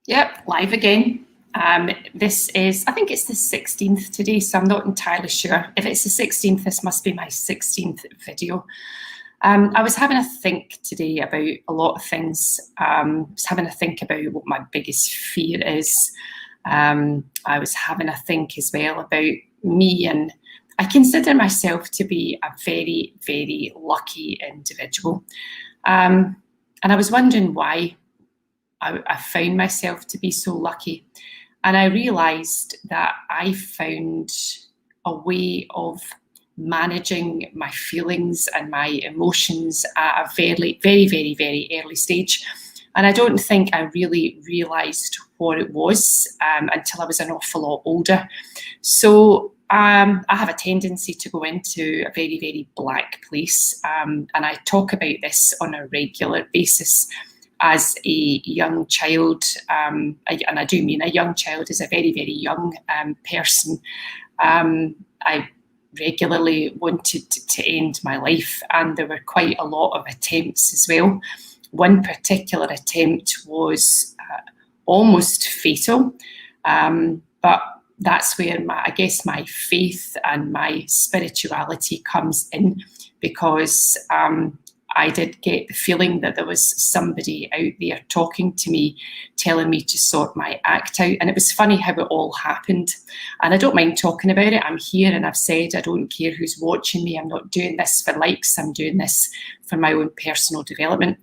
Yep, live again. This is, I think it's the 16th today, so I'm not entirely sure. If it's the 16th, this must be my 16th video. I was having a think today about a lot of things. I was having a think about what my biggest fear is. I was having a think as well about me, and I consider myself to be a very, very lucky individual. And I was wondering why I found myself to be so lucky. And I realised that I found a way of managing my feelings and my emotions at a very, very, very, very early stage. And I don't think I really realised what it was until I was an awful lot older. So I have a tendency to go into a very, very black place. And I talk about this on a regular basis. As a young child, and I do mean a young child, as a very, very young person, I regularly wanted to end my life, and there were quite a lot of attempts as well. One particular attempt was almost fatal, but that's where I guess my faith and my spirituality comes in, because I did get the feeling that there was somebody out there talking to me, telling me to sort my act out. And it was funny how it all happened. And I don't mind talking about it. I'm here, and I've said I don't care who's watching me. I'm not doing this for likes. I'm doing this for my own personal development.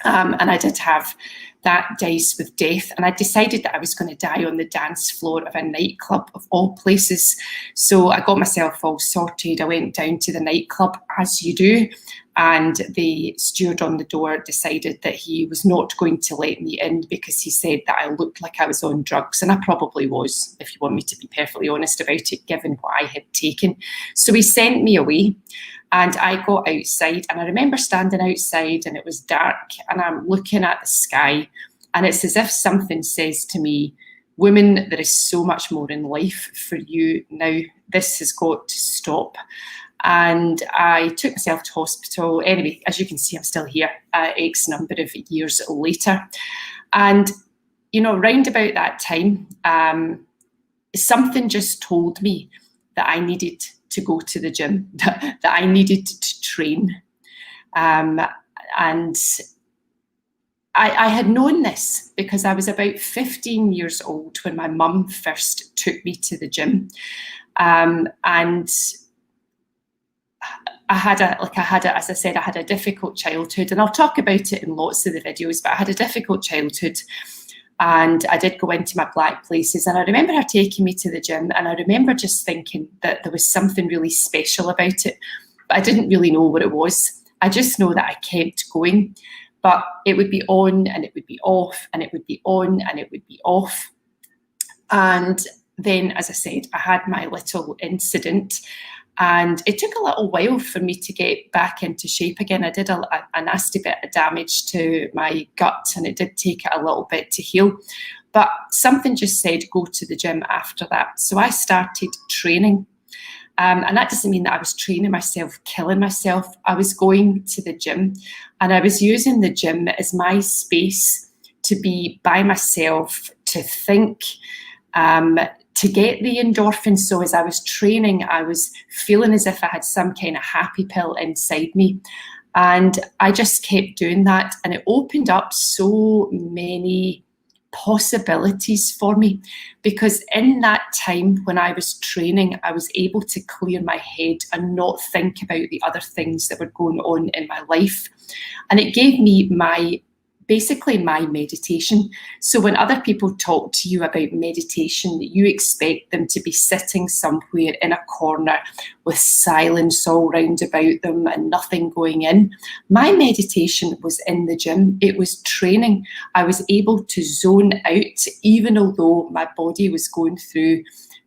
And I did have that dice with death, and I decided that I was going to die on the dance floor of a nightclub of all places. So I got myself all sorted. I went down to the nightclub, as you do, and the steward on the door decided that he was not going to let me in because he said that I looked like I was on drugs, and I probably was, if you want me to be perfectly honest about it, given what I had taken. So he sent me away. And I got outside, and I remember standing outside, and it was dark, and I'm looking at the sky, and it's as if something says to me, "Woman, there is so much more in life for you now. This has got to stop." And I took myself to hospital. Anyway, as you can see, I'm still here, X number of years later. And, you know, round about that time, something just told me that I needed to go to the gym, that I needed to train. And I had known this because I was about 15 years old when my mum first took me to the gym. And as I said, I had a difficult childhood, and I'll talk about it in lots of the videos, but I had a difficult childhood. And I did go into my black places, and I remember her taking me to the gym, and I remember just thinking that there was something really special about it, but I didn't really know what it was. I just know that I kept going, but it would be on and it would be off, and it would be on and it would be off. And then, as I said, I had my little incident, and it took a little while for me to get back into shape again. I did a nasty bit of damage to my gut, and it did take it a little bit to heal. But something just said, go to the gym after that. So I started training. And that doesn't mean that I was training myself, killing myself. I was going to the gym, and I was using the gym as my space to be by myself, to think, to get the endorphins. So as I was training, I was feeling as if I had some kind of happy pill inside me. And I just kept doing that. And it opened up so many possibilities for me, because in that time when I was training, I was able to clear my head and not think about the other things that were going on in my life. And it gave me basically my meditation. So when other people talk to you about meditation, you expect them to be sitting somewhere in a corner with silence all round about them and nothing going in. My meditation was in the gym. It was training. I was able to zone out, even although my body was going through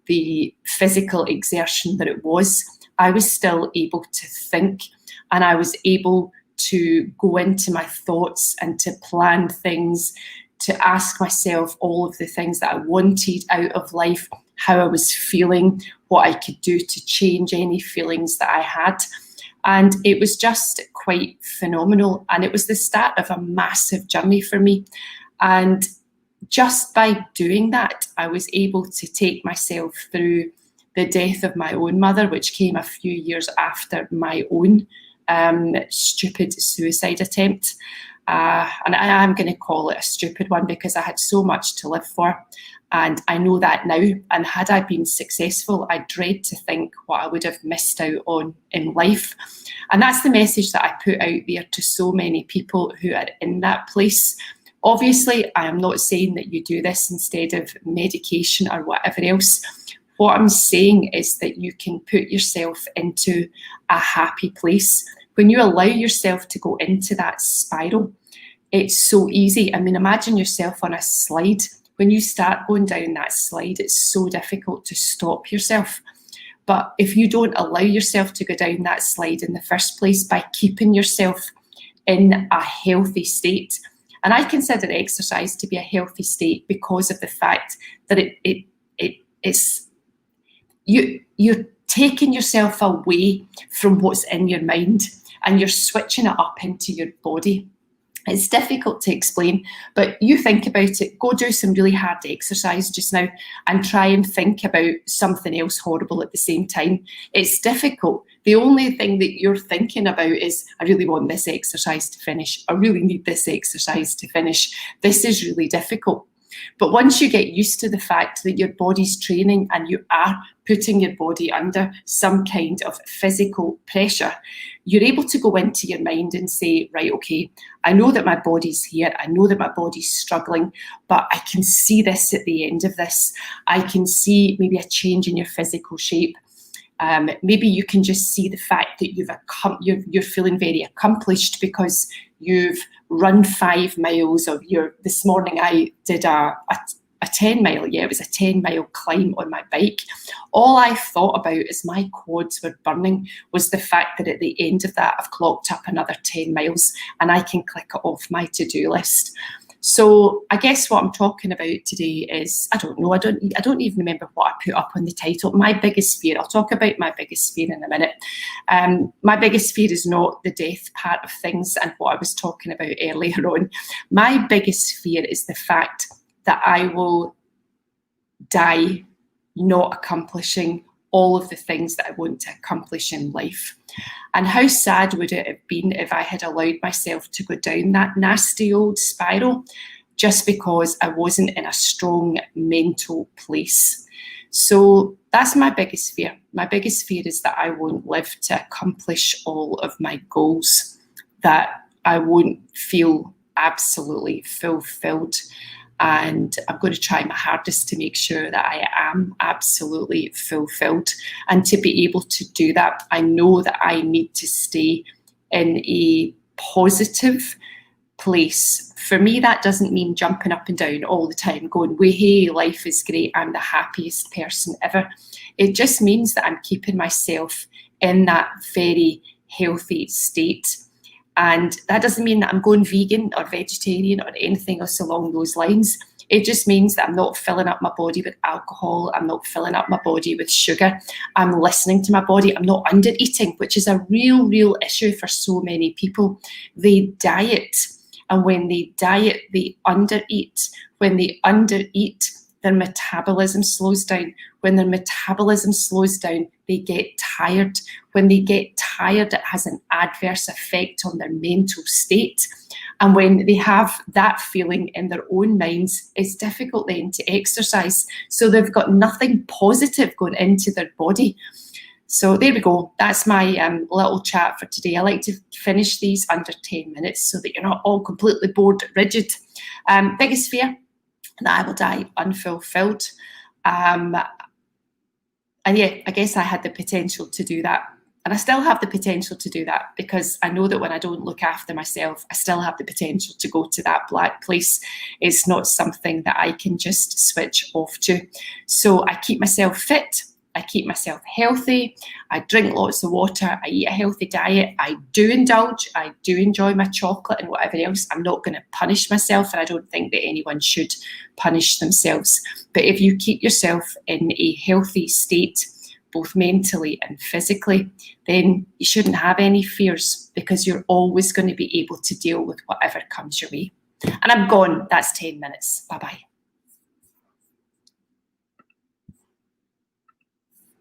the physical exertion that it was. I was still able to think, and I was able to go into my thoughts and to plan things, to ask myself all of the things that I wanted out of life, how I was feeling, what I could do to change any feelings that I had. And it was just quite phenomenal. And it was the start of a massive journey for me. And just by doing that, I was able to take myself through the death of my own mother, which came a few years after my own stupid suicide attempt. And I am going to call it a stupid one because I had so much to live for. And I know that now. And had I been successful, I dread to think what I would have missed out on in life. And that's the message that I put out there to so many people who are in that place. Obviously, I am not saying that you do this instead of medication or whatever else. What I'm saying is that you can put yourself into a happy place. When you allow yourself to go into that spiral, it's so easy. I mean, imagine yourself on a slide. When you start going down that slide, it's so difficult to stop yourself. But if you don't allow yourself to go down that slide in the first place by keeping yourself in a healthy state, and I consider exercise to be a healthy state because of the fact that you're taking yourself away from what's in your mind and you're switching it up into your body. It's difficult to explain, but you think about it. Go do some really hard exercise just now and try and think about something else horrible at the same time. It's difficult. The only thing that you're thinking about is, I really want this exercise to finish. I really need this exercise to finish. This is really difficult. But once you get used to the fact that your body's training and you are putting your body under some kind of physical pressure, you're able to go into your mind and say, right, okay, I know that my body's here. I know that my body's struggling, but I can see this at the end of this. I can see maybe a change in your physical shape. Maybe you can just see the fact that you're feeling very accomplished because you've run 5 miles of this morning I did a 10 mile. Yeah, it was a 10 mile climb on my bike. All I thought about as my quads were burning was the fact that at the end of that, I've clocked up another 10 miles and I can click it off my to-do list. So I guess what I'm talking about today is, I don't know, I don't even remember what I put up on the title. My biggest fear, I'll talk about my biggest fear in a minute. My biggest fear is not the death part of things and what I was talking about earlier on. My biggest fear is the fact that I will die not accomplishing all of the things that I want to accomplish in life. And how sad would it have been if I had allowed myself to go down that nasty old spiral just because I wasn't in a strong mental place. So that's my biggest fear. My biggest fear is that I won't live to accomplish all of my goals, that I won't feel absolutely fulfilled. And I'm going to try my hardest to make sure that I am absolutely fulfilled. And to be able to do that, I know that I need to stay in a positive place. For me, that doesn't mean jumping up and down all the time, going, hey, life is great, I'm the happiest person ever. It just means that I'm keeping myself in that very healthy state. And that doesn't mean that I'm going vegan or vegetarian or anything else along those lines. It just means that I'm not filling up my body with alcohol. I'm not filling up my body with sugar. I'm listening to my body. I'm not under eating, which is a real issue for so many people. They diet. And when they diet, they undereat. When they undereat, their metabolism slows down. When their metabolism slows down, they get tired. When they get tired, it has an adverse effect on their mental state. And when they have that feeling in their own minds, it's difficult then to exercise. So they've got nothing positive going into their body. So there we go. That's my little chat for today. I like to finish these under 10 minutes so that you're not all completely bored, rigid. Biggest fear, that I will die unfulfilled. And yeah, I guess I had the potential to do that. And I still have the potential to do that because I know that when I don't look after myself, I still have the potential to go to that black place. It's not something that I can just switch off to. So I keep myself fit. I keep myself healthy. I drink lots of water. I eat a healthy diet. I do indulge. I do enjoy my chocolate and whatever else. I'm not going to punish myself, and I don't think that anyone should punish themselves. But if you keep yourself in a healthy state, both mentally and physically, then you shouldn't have any fears because you're always going to be able to deal with whatever comes your way. And I'm gone. That's 10 minutes. Bye-bye.